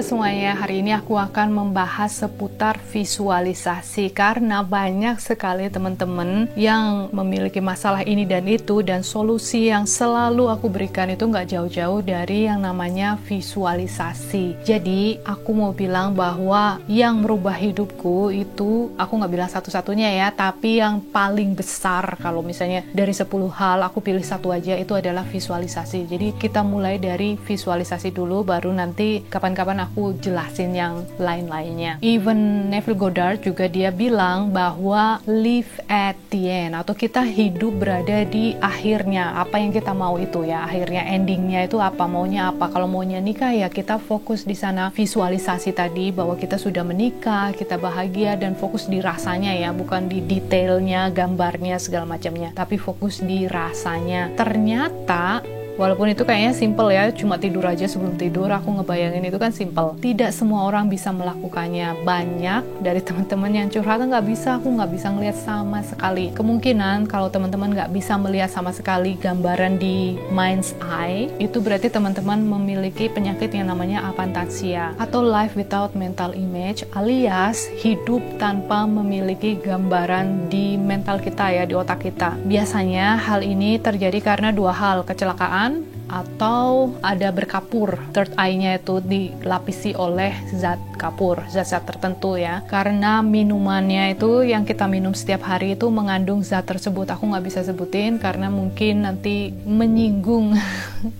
semuanya, hari ini aku akan membahas seputar visualisasi karena banyak sekali teman-teman yang memiliki masalah ini dan itu, dan solusi yang selalu aku berikan itu nggak jauh-jauh dari yang namanya visualisasi. Jadi aku mau bilang bahwa yang merubah hidupku itu, aku nggak bilang satu-satunya ya, tapi yang paling besar, kalau misalnya dari 10 hal aku pilih satu aja, itu adalah visualisasi. Jadi kita mulai dari visualisasi dulu, baru nanti kapan-kapan aku jelasin yang lain-lainnya. Even Neville Goddard juga dia bilang bahwa live at the end, atau kita hidup berada di akhirnya, apa yang kita mau itu ya, akhirnya endingnya itu apa, maunya apa. Kalau maunya nikah ya kita fokus di sana, visualisasi tadi bahwa kita sudah menikah, kita bahagia, dan fokus di rasanya ya, bukan di detailnya, gambarnya, segala macamnya, tapi fokus di rasanya. Ternyata walaupun itu kayaknya simple ya, cuma tidur aja sebelum tidur, aku ngebayangin itu kan simple. Tidak semua orang bisa melakukannya. Banyak dari teman-teman yang curhat, nggak bisa, aku nggak bisa ngelihat sama sekali. Kemungkinan kalau teman-teman nggak bisa melihat sama sekali gambaran di mind's eye, itu berarti teman-teman memiliki penyakit yang namanya apantasia, atau life without mental image, alias hidup tanpa memiliki gambaran di mental kita ya, di otak kita. Biasanya hal ini terjadi karena dua hal, kecelakaan atau ada berkapur, third eye-nya itu dilapisi oleh zat kapur, zat-zat tertentu ya. Karena minumannya itu yang kita minum setiap hari itu mengandung zat tersebut. Aku nggak bisa sebutin karena mungkin nanti menyinggung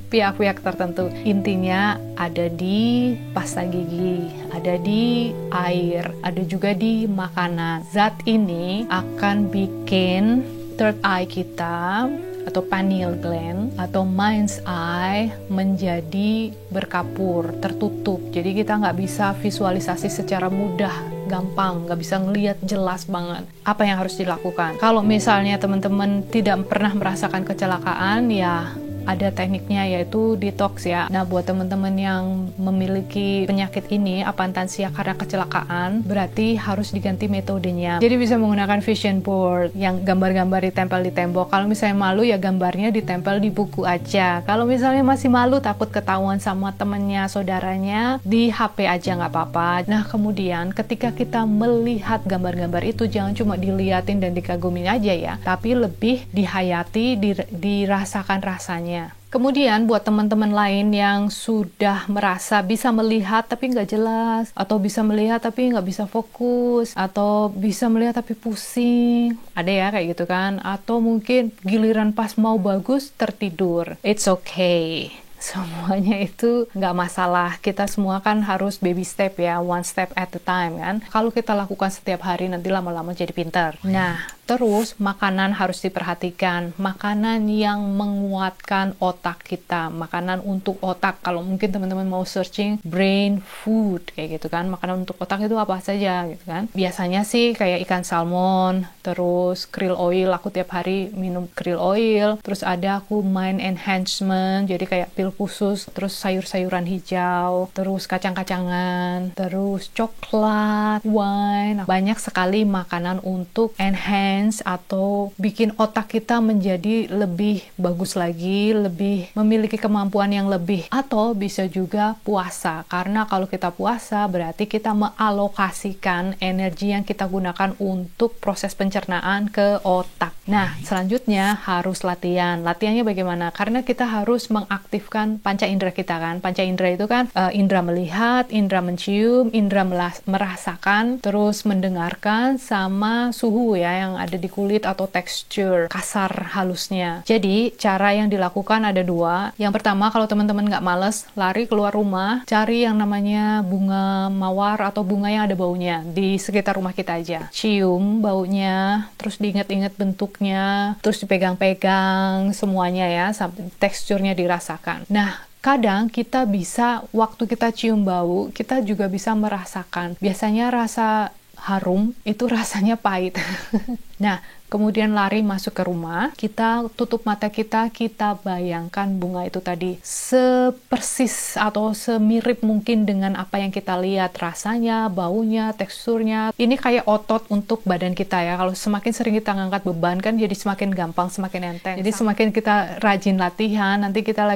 pihak-pihak tertentu. Intinya ada di pasta gigi, ada di air, ada juga di makanan. Zat ini akan bikin third eye kita atau pineal gland atau mind's eye menjadi berkapur, tertutup. Jadi kita nggak bisa visualisasi secara mudah, gampang, nggak bisa ngelihat jelas banget apa yang harus dilakukan. Kalau misalnya teman-teman tidak pernah merasakan kecelakaan, ya ada tekniknya, yaitu detox ya. Nah, buat teman-teman yang memiliki penyakit ini, apantasia karena kecelakaan, berarti harus diganti metodenya. Jadi bisa menggunakan vision board yang gambar-gambar ditempel di tembok. Kalau misalnya malu ya gambarnya ditempel di buku aja. Kalau misalnya masih malu, takut ketahuan sama temennya, saudaranya, di HP aja nggak apa-apa. Nah, kemudian ketika kita melihat gambar-gambar itu, jangan cuma diliatin dan dikagumin aja ya, tapi lebih dihayati, dirasakan rasanya. Kemudian buat teman-teman lain yang sudah merasa bisa melihat tapi nggak jelas, atau bisa melihat tapi nggak bisa fokus, atau bisa melihat tapi pusing, ada ya kayak gitu kan, atau mungkin giliran pas mau bagus tertidur. It's okay. Semuanya itu nggak masalah. Kita semua kan harus baby step ya, one step at a time kan. Kalau kita lakukan setiap hari, nanti lama-lama jadi pintar. Nah, terus makanan harus diperhatikan. Makanan yang menguatkan otak kita, makanan untuk otak. Kalau mungkin teman-teman mau searching brain food kayak gitu kan, makanan untuk otak itu apa saja gitu kan. Biasanya sih kayak ikan salmon, terus krill oil, aku tiap hari minum krill oil. Terus ada aku mind enhancement, jadi kayak pil khusus, terus sayur-sayuran hijau, terus kacang-kacangan, terus coklat, wine. Banyak sekali makanan untuk enhance atau bikin otak kita menjadi lebih bagus lagi, lebih memiliki kemampuan yang lebih. Atau bisa juga puasa, karena kalau kita puasa berarti kita mengalokasikan energi yang kita gunakan untuk proses pencernaan ke otak. Nah, selanjutnya harus latihan. Latihannya bagaimana? Karena kita harus mengaktifkan panca indera kita kan. Panca indera itu kan indera melihat, indera mencium, indera merasakan, terus mendengarkan, sama suhu ya yang ada di kulit atau tekstur kasar halusnya. Jadi cara yang dilakukan ada dua. Yang pertama, kalau teman-teman nggak males, lari keluar rumah, cari yang namanya bunga mawar atau bunga yang ada baunya di sekitar rumah kita aja. Cium baunya, terus diingat-ingat bentuknya, terus dipegang-pegang semuanya ya, sampai teksturnya dirasakan. Nah, kadang kita bisa, waktu kita cium bau, kita juga bisa merasakan. Biasanya rasa harum itu rasanya pahit. Nah, kemudian lari masuk ke rumah, kita tutup mata kita bayangkan bunga itu tadi sepersis atau semirip mungkin dengan apa yang kita lihat, rasanya, baunya, teksturnya. Ini kayak otot untuk badan kita ya. Kalau semakin sering kita ngangkat beban kan jadi semakin gampang, semakin enteng. Jadi semakin kita rajin latihan, nanti kita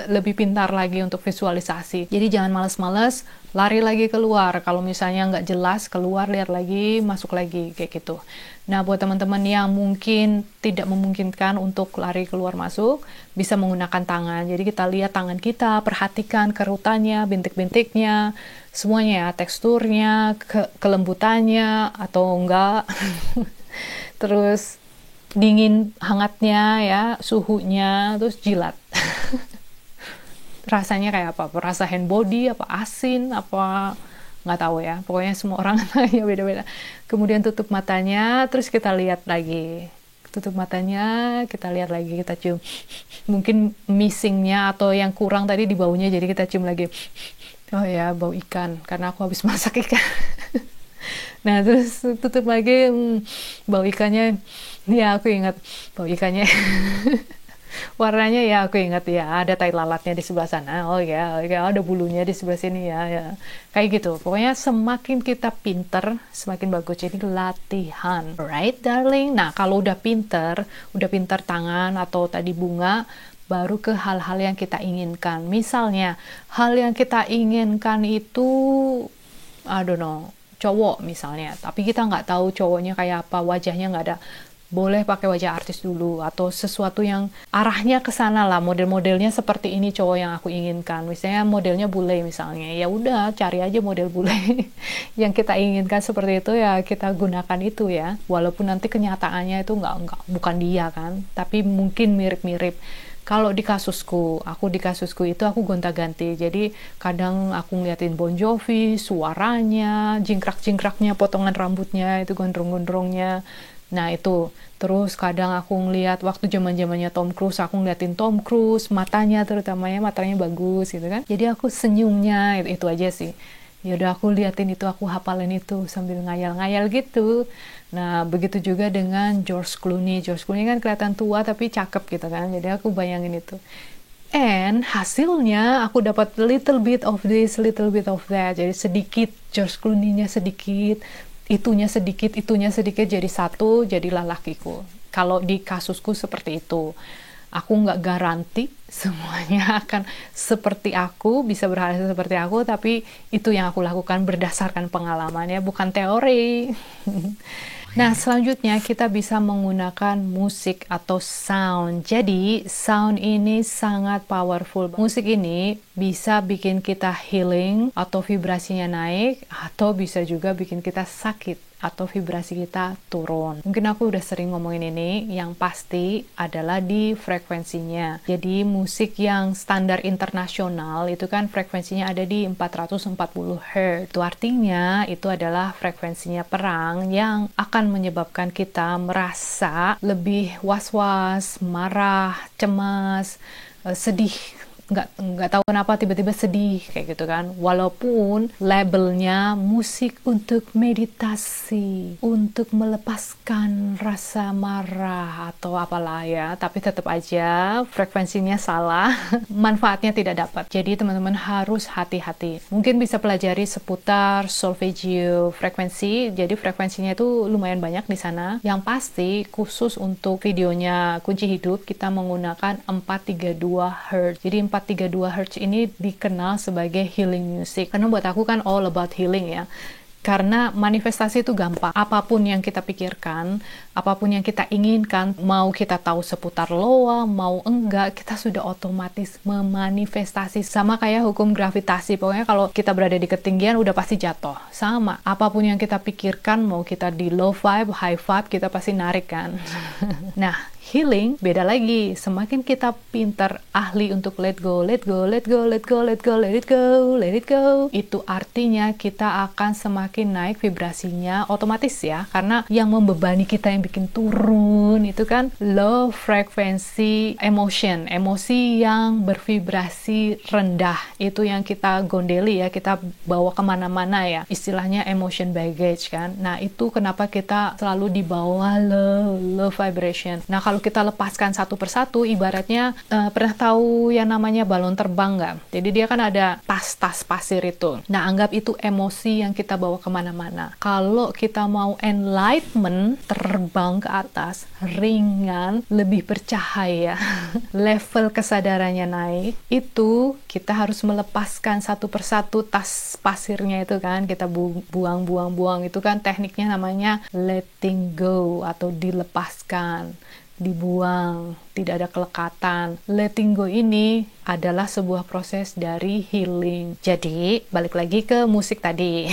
lebih pintar lagi untuk visualisasi. Jadi jangan males-males, lari lagi keluar. Kalau misalnya nggak jelas, keluar, lihat lagi, masuk lagi, kayak gitu. Nah, buat teman-teman yang mungkin tidak memungkinkan untuk lari keluar masuk, bisa menggunakan tangan. Jadi kita lihat tangan kita, perhatikan kerutannya, bintik-bintiknya, semuanya ya, teksturnya, kelembutannya, atau enggak. Terus dingin, hangatnya ya, suhunya, terus jilat. Rasanya kayak apa? Rasa hand body, apa asin, apa nggak tahu ya. Pokoknya semua orang ya beda-beda. Kemudian tutup matanya, terus kita lihat lagi. Tutup matanya, kita lihat lagi, kita cium. Mungkin missingnya atau yang kurang tadi di baunya, jadi kita cium lagi. Oh ya, bau ikan, karena aku habis masak ikan. Nah, terus tutup lagi, bau ikannya, ya aku ingat bau ikannya. Warnanya ya aku ingat ya, ada tai lalatnya di sebelah sana, oh ya, ada bulunya di sebelah sini ya. Kayak gitu. Pokoknya semakin kita pinter, semakin bagus. Jadi latihan, right darling? Nah, kalau udah pinter tangan atau tadi bunga, baru ke hal-hal yang kita inginkan. Misalnya, hal yang kita inginkan itu, I don't know, cowok misalnya, tapi kita nggak tahu cowoknya kayak apa, wajahnya nggak ada, boleh pakai wajah artis dulu, atau sesuatu yang arahnya ke sana lah, model-modelnya seperti ini cowok yang aku inginkan. Misalnya modelnya bule misalnya, ya udah cari aja model bule yang kita inginkan seperti itu, ya kita gunakan itu ya, walaupun nanti kenyataannya itu nggak bukan dia kan, tapi mungkin mirip-mirip. Kalau di kasusku itu aku gonta-ganti. Jadi kadang aku ngeliatin Bon Jovi, suaranya, jingkrak-jingkraknya, potongan rambutnya, itu gondrong-gondrongnya. Nah itu, terus kadang aku ngeliat waktu zaman-zamannya Tom Cruise, aku ngeliatin Tom Cruise, matanya terutamanya, matanya bagus gitu kan. Jadi aku senyumnya, itu aja sih. Yaudah aku liatin itu, aku hafalin itu sambil ngayal-ngayal gitu. Nah begitu juga dengan George Clooney. George Clooney kan kelihatan tua tapi cakep gitu kan. Jadi aku bayangin itu. And hasilnya aku dapat little bit of this, little bit of that. Jadi sedikit George Clooney-nya sedikit, itunya sedikit jadi satu, jadilah lakiku. Kalau di kasusku seperti itu. Aku nggak garanti semuanya akan seperti aku, bisa berhasil seperti aku, tapi itu yang aku lakukan berdasarkan pengalamannya, bukan teori. Nah, selanjutnya kita bisa menggunakan musik atau sound. Jadi, sound ini sangat powerful. Musik ini bisa bikin kita healing atau vibrasinya naik, atau bisa juga bikin kita sakit atau vibrasi kita turun. Mungkin aku udah sering ngomongin ini, yang pasti adalah di frekuensinya. Jadi musik yang standar internasional itu kan frekuensinya ada di 440 Hz. Itu artinya itu adalah frekuensinya perang yang akan menyebabkan kita merasa lebih was-was, marah, cemas, sedih. Nggak tahu kenapa tiba-tiba sedih kayak gitu kan, walaupun labelnya musik untuk meditasi, untuk melepaskan rasa marah atau apalah ya, tapi tetap aja frekuensinya salah. Manfaatnya tidak dapat. Jadi teman-teman harus hati-hati. Mungkin bisa pelajari seputar solfeggio frekuensi. Jadi frekuensinya itu lumayan banyak di sana. Yang pasti khusus untuk videonya Kunci Hidup kita menggunakan 432 Hz. Jadi 432 Hz ini dikenal sebagai healing music. Karena buat aku kan all about healing ya. Karena manifestasi itu gampang. Apapun yang kita pikirkan, apapun yang kita inginkan, mau kita tahu seputar loa, mau enggak, kita sudah otomatis memanifestasi. Sama kayak hukum gravitasi. Pokoknya kalau kita berada di ketinggian, udah pasti jatuh. Sama. Apapun yang kita pikirkan, mau kita di low vibe, high vibe, kita pasti narik kan. Nah, healing beda lagi. Semakin kita pintar, ahli untuk let go, let go, let go, let go, let go, let it go, let it go, itu artinya kita akan semakin naik vibrasinya otomatis ya, karena yang membebani kita, yang bikin turun itu kan low frequency emotion, emosi yang bervibrasi rendah, itu yang kita gondeli ya, kita bawa kemana-mana ya, istilahnya emotion baggage kan. Nah itu kenapa kita selalu dibawa low vibration. Nah kalau kita lepaskan satu persatu, ibaratnya pernah tahu yang namanya balon terbang nggak? Jadi dia kan ada tas-tas pasir itu. Nah anggap itu emosi yang kita bawa kemana-mana. Kalau kita mau enlightenment, terbang ke atas, ringan, lebih bercahaya, level kesadarannya naik, itu kita harus melepaskan satu persatu tas pasirnya itu kan, kita buang, itu kan tekniknya namanya letting go atau dilepaskan, dibuang, tidak ada kelekatan. Letting go ini adalah sebuah proses dari healing. Jadi, balik lagi ke musik tadi.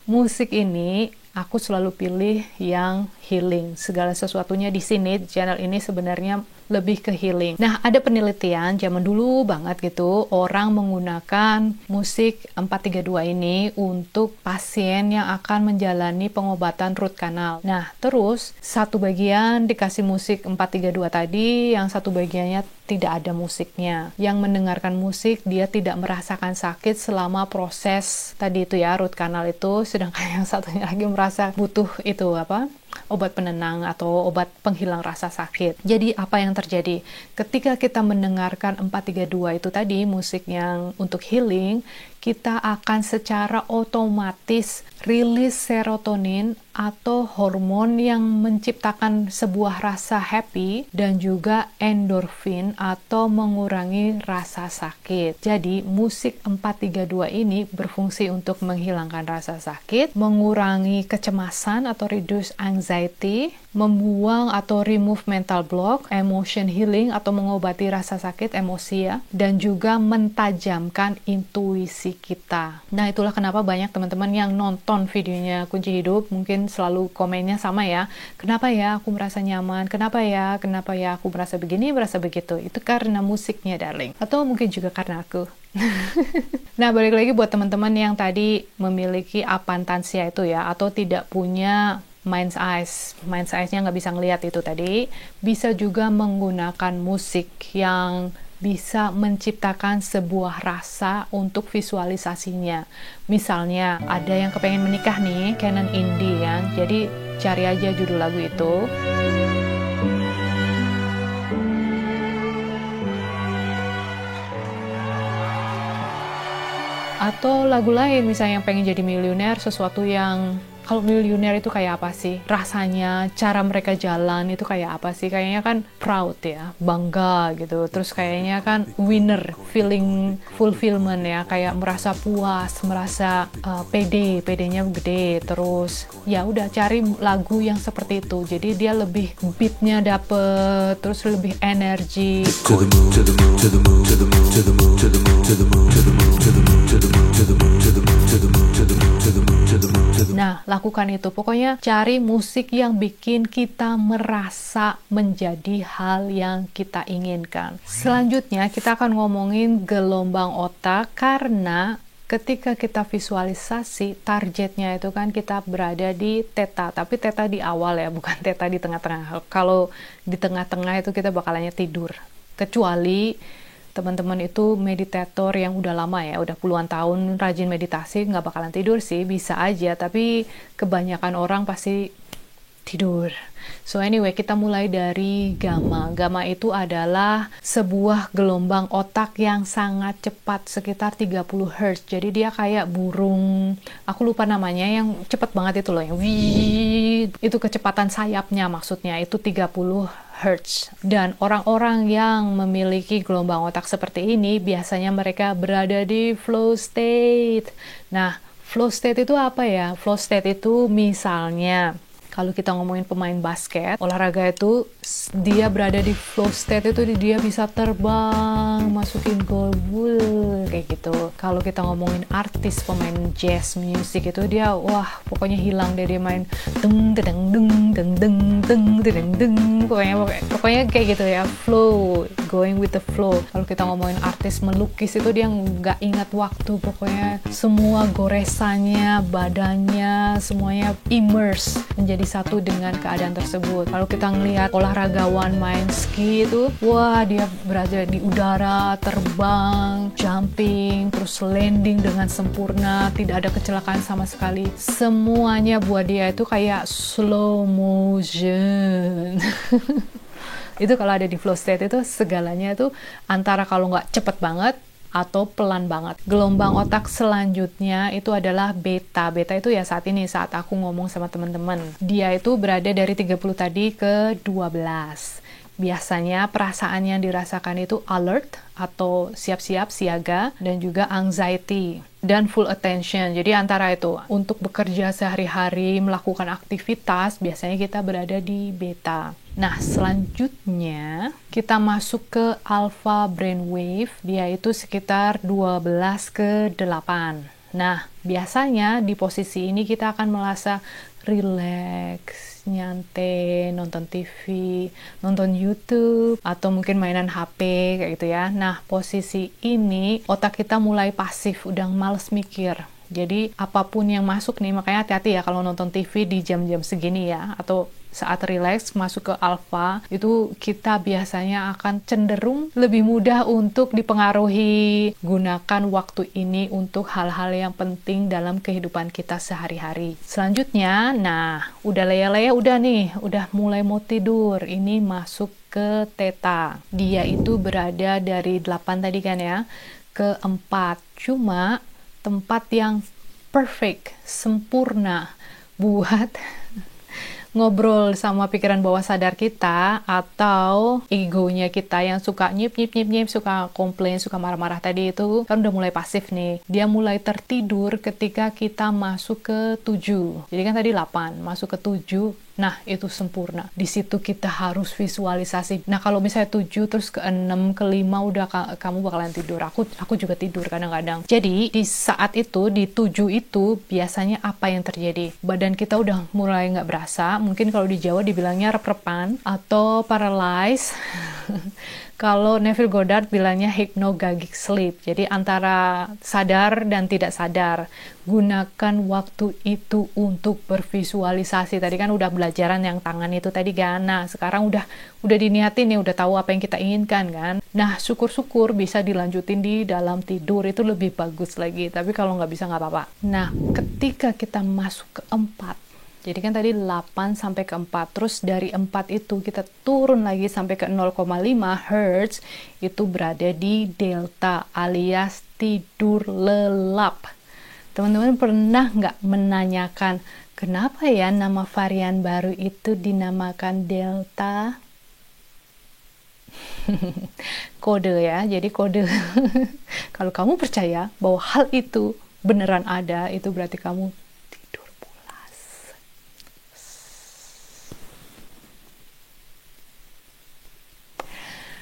Musik ini aku selalu pilih yang healing. Segala sesuatunya di sini, channel ini sebenarnya lebih ke healing. Nah, ada penelitian zaman dulu banget gitu, orang menggunakan musik 432 ini untuk pasien yang akan menjalani pengobatan root canal. Nah, terus satu bagian dikasih musik 432 tadi, yang satu bagiannya tidak ada musiknya. Yang mendengarkan musik, dia tidak merasakan sakit selama proses tadi itu ya, root canal itu, sedangkan yang satunya lagi merasa butuh itu obat penenang atau obat penghilang rasa sakit. Jadi apa yang terjadi? Ketika kita mendengarkan 432 itu tadi, musik yang untuk healing, kita akan secara otomatis rilis serotonin atau hormon yang menciptakan sebuah rasa happy dan juga endorfin atau mengurangi rasa sakit. Jadi musik 432 ini berfungsi untuk menghilangkan rasa sakit, mengurangi kecemasan atau reduce anxiety, membuang atau remove mental block, emotion healing atau mengobati rasa sakit emosi ya, dan juga mentajamkan intuisi kita. Nah, itulah kenapa banyak teman-teman yang nonton videonya Kunci Hidup mungkin selalu komennya sama ya. Kenapa ya aku merasa nyaman? Kenapa ya aku merasa begini, merasa begitu? Itu karena musiknya, darling. Atau mungkin juga karena aku. Nah, balik lagi buat teman-teman yang tadi memiliki apantansia itu ya, atau tidak punya mind's eyes-nya nggak bisa ngelihat itu tadi, bisa juga menggunakan musik yang bisa menciptakan sebuah rasa untuk visualisasinya. Misalnya, ada yang kepengen menikah nih, canon indie ya, jadi cari aja judul lagu itu. Atau lagu lain, misalnya yang pengen jadi miliuner, sesuatu yang kalau miliuner itu kayak apa sih? Rasanya, cara mereka jalan itu kayak apa sih? Kayaknya kan proud ya, bangga gitu. Terus kayaknya kan winner, feeling fulfillment ya, kayak merasa puas, merasa PD-nya gede. Terus ya udah cari lagu yang seperti itu. Jadi dia lebih beatnya dapet, terus lebih energi. Nah, lakukan itu. Pokoknya cari musik yang bikin kita merasa menjadi hal yang kita inginkan. Selanjutnya, kita akan ngomongin gelombang otak, karena ketika kita visualisasi, targetnya itu kan kita berada di theta, tapi theta di awal ya, bukan theta di tengah-tengah. Kalau di tengah-tengah itu kita bakalannya tidur. Kecuali teman-teman itu meditator yang udah lama ya, udah puluhan tahun rajin meditasi, nggak bakalan tidur sih, bisa aja, tapi kebanyakan orang pasti tidur. So anyway, kita mulai dari gamma. Gamma itu adalah sebuah gelombang otak yang sangat cepat, sekitar 30 Hz. Jadi dia kayak burung, aku lupa namanya, yang cepat banget itu loh, yang itu kecepatan sayapnya maksudnya, itu 30 Hz. Dan orang-orang yang memiliki gelombang otak seperti ini, biasanya mereka berada di flow state. Nah, flow state itu apa ya? Flow state itu misalnya, kalau kita ngomongin pemain basket, olahraga itu, dia berada di flow state itu, dia bisa terbang, masukin gol, kayak gitu. Kalau kita ngomongin artis, pemain jazz music itu, dia, wah, pokoknya hilang deh, dia main deng deng deng deng deng deng deng deng, pokoknya kayak gitu ya, flow, going with the flow. Kalau kita ngomongin artis melukis itu, dia nggak ingat waktu, pokoknya semua goresannya, badannya, semuanya immerse, menjadi satu dengan keadaan tersebut. Kalau kita ngelihat olahragawan main ski itu, wah, dia berada di udara, terbang, jumping, terus landing dengan sempurna, tidak ada kecelakaan sama sekali. Semuanya buat dia itu kayak slow motion. Itu kalau ada di flow state itu, segalanya itu antara kalau nggak cepet banget, atau pelan banget. Gelombang otak selanjutnya itu adalah beta. Beta itu ya saat ini, saat aku ngomong sama teman-teman. Dia itu berada dari 30 tadi ke 12. Biasanya perasaan yang dirasakan itu alert atau siap-siap, siaga, dan juga anxiety dan full attention. Jadi antara itu, untuk bekerja sehari-hari, melakukan aktivitas, biasanya kita berada di beta. Nah, selanjutnya kita masuk ke alpha brainwave, dia itu sekitar 12 ke 8. Nah, biasanya di posisi ini kita akan merasa relax, nyantai, nonton TV, nonton YouTube, atau mungkin mainan HP kayak gitu ya. Nah, posisi ini otak kita mulai pasif, udah males mikir. Jadi apapun yang masuk nih, makanya hati-hati ya kalau nonton TV di jam-jam segini ya, atau saat relax masuk ke alpha, itu kita biasanya akan cenderung lebih mudah untuk dipengaruhi. Gunakan waktu ini untuk hal-hal yang penting dalam kehidupan kita sehari-hari. Selanjutnya, nah udah lea-lea udah nih, udah mulai mau tidur, ini masuk ke theta. Dia itu berada dari 8 tadi kan ya, ke 4. Cuma tempat yang perfect, sempurna buat ngobrol sama pikiran bawah sadar kita atau egonya kita yang suka nyip, suka komplain, suka marah-marah tadi itu kan udah mulai pasif nih. Dia mulai tertidur ketika kita masuk ke 7. Jadi kan tadi 8, masuk ke 7. Nah, itu sempurna. Di situ kita harus visualisasi. Nah, kalau misalnya 7 terus ke 6, ke 5 udah kamu bakalan tidur. Aku juga tidur kadang-kadang. Jadi, di saat itu, di 7 itu biasanya apa yang terjadi? Badan kita udah mulai nggak berasa. Mungkin kalau di Jawa dibilangnya rep-repan atau paralyzed. Kalau Neville Goddard bilangnya hypnagogic sleep. Jadi antara sadar dan tidak sadar. Gunakan waktu itu untuk bervisualisasi. Tadi kan udah belajaran yang tangan itu tadi kan. Nah, sekarang udah diniatin nih, udah tahu apa yang kita inginkan kan. Nah, syukur-syukur bisa dilanjutin di dalam tidur, itu lebih bagus lagi. Tapi kalau nggak bisa nggak apa-apa. Nah, ketika kita masuk ke 4, jadi kan tadi 8 sampai ke 4, terus dari 4 itu kita turun lagi sampai ke 0,5 Hz, itu berada di delta alias tidur lelap. Teman-teman pernah nggak menanyakan, kenapa ya nama varian baru itu dinamakan delta? Kode ya, jadi kode. Kalau kamu percaya bahwa hal itu beneran ada, itu berarti kamu tidur pulas.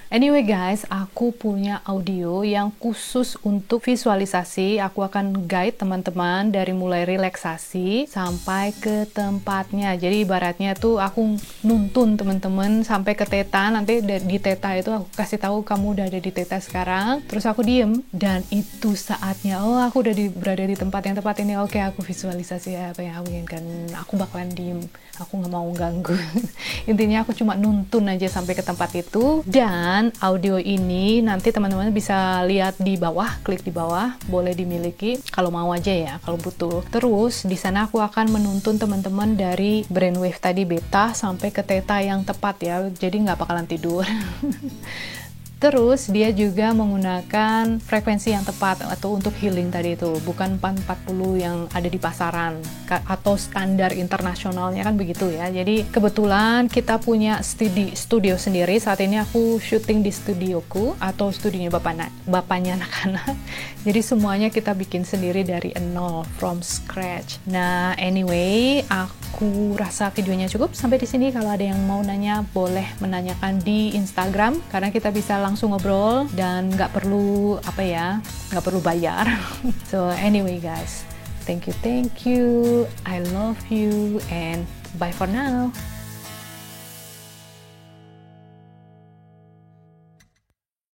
Anyway guys, aku punya audio yang khusus untuk visualisasi. Aku akan guide teman-teman dari mulai relaksasi sampai ke tempatnya. Jadi ibaratnya tuh aku nuntun teman-teman sampai ke theta. Nanti di theta itu aku kasih tahu kamu udah ada di theta sekarang. Terus aku diem dan itu saatnya, oh aku udah berada di tempat yang tepat ini. Oke, aku visualisasi apa yang aku inginkan. Aku bakalan diem. Aku nggak mau ganggu. Intinya aku cuma nuntun aja sampai ke tempat itu. Dan audio ini nanti teman-teman bisa lihat di bawah, klik di bawah, boleh dimiliki kalau mau aja ya, kalau butuh. Terus di sana aku akan menuntun teman-teman dari brainwave tadi beta sampai ke theta yang tepat ya. Jadi nggak bakalan tidur. Terus dia juga menggunakan frekuensi yang tepat atau untuk healing tadi itu, bukan 440 yang ada di pasaran atau standar internasionalnya kan begitu ya. Jadi kebetulan kita punya studio sendiri. Saat ini aku syuting di studioku atau studionya bapaknya anak-anak. Jadi semuanya kita bikin sendiri dari nol, from scratch. Nah, anyway, aku rasa videonya cukup sampai di sini. Kalau ada yang mau nanya, boleh menanyakan di Instagram karena kita bisa langsung ngobrol dan nggak perlu nggak perlu bayar. So anyway guys, thank you, I love you, and bye for now.